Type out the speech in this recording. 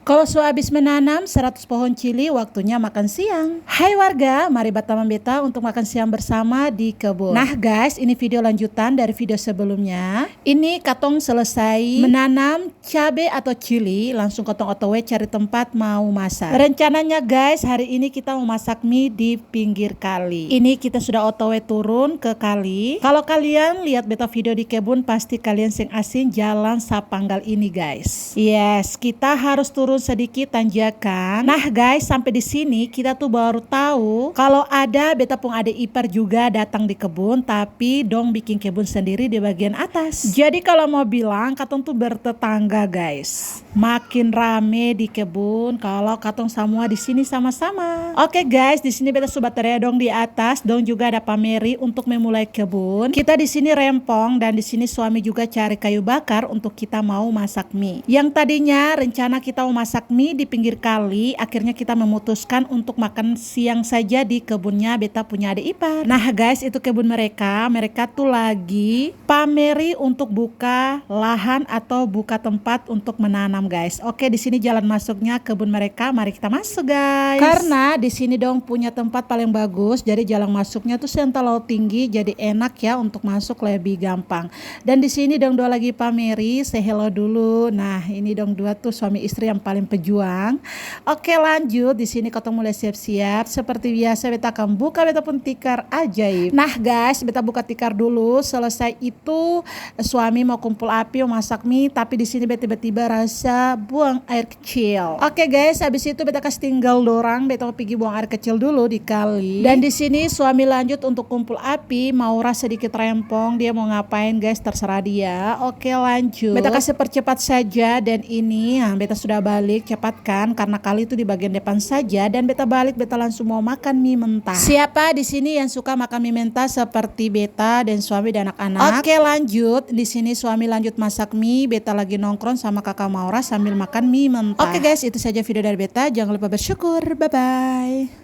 Kalau su habis menanam 100 pohon cili, waktunya makan siang. Hai warga, mari Bataman Beta untuk makan siang bersama di kebun. Nah guys, ini video lanjutan dari video sebelumnya. Ini katong selesai menanam cabai atau cili, langsung katong otw cari tempat mau masak. Rencananya guys, hari ini kita mau masak mie di pinggir kali. Ini kita sudah otw turun ke kali. Kalau kalian lihat beta video di kebun, pasti kalian sing asin jalan sapanggal ini guys. Yes, kita harus turun sedikit tanjakan. Nah guys, sampai di sini kita tuh baru tahu kalau ada beta pung adik ipar juga datang di kebun, tapi dong bikin kebun sendiri di bagian atas. Jadi kalau mau bilang katong tuh bertetangga guys. Makin rame di kebun kalau katong semua di sini sama-sama. Oke guys, di sini beta sobat dong di atas, dong juga ada pameri untuk memulai kebun. Kita di sini rempong dan di sini suami juga cari kayu bakar untuk kita mau masak mie. Yang tadinya rencana kita mau masak mie di pinggir kali, akhirnya kita memutuskan untuk makan siang saja di kebunnya beta punya adik ipar. Nah guys, itu kebun mereka tuh lagi pameri untuk buka lahan atau buka tempat untuk menanam guys. Oke, di sini jalan masuknya kebun mereka, mari kita masuk guys. Karena di sini dong punya tempat paling bagus, jadi jalan masuknya tuh sentalau tinggi, jadi enak ya untuk masuk lebih gampang. Dan di sini dong dua lagi pameri, say hello dulu. Nah ini dong dua tuh suami istri yang paling pejuang. Oke lanjut, di sini kita mulai siap-siap. Seperti biasa beta akan buka beta pun tikar ajaib. Nah guys, beta buka tikar dulu. Selesai itu suami mau kumpul api mau masak mie, tapi di sini beta tiba-tiba rasa buang air kecil. Oke guys, habis itu beta kasih tinggal dorang, beta mau pergi buang air kecil dulu di kali. Dan di sini suami lanjut untuk kumpul api, mau rasa sedikit rempong, dia mau ngapain guys, terserah dia. Oke lanjut. Beta kasih percepat saja dan ini beta sudah balik cepat kan, karena kali itu di bagian depan saja, dan beta balik beta langsung mau makan mie mentah. Siapa di sini yang suka makan mie mentah seperti beta dan suami dan anak-anak? Oke lanjut, di sini suami lanjut masak mie, beta lagi nongkrong sama kakak Maura sambil makan mie mentah. Oke guys, itu saja video dari beta, jangan lupa bersyukur, bye bye.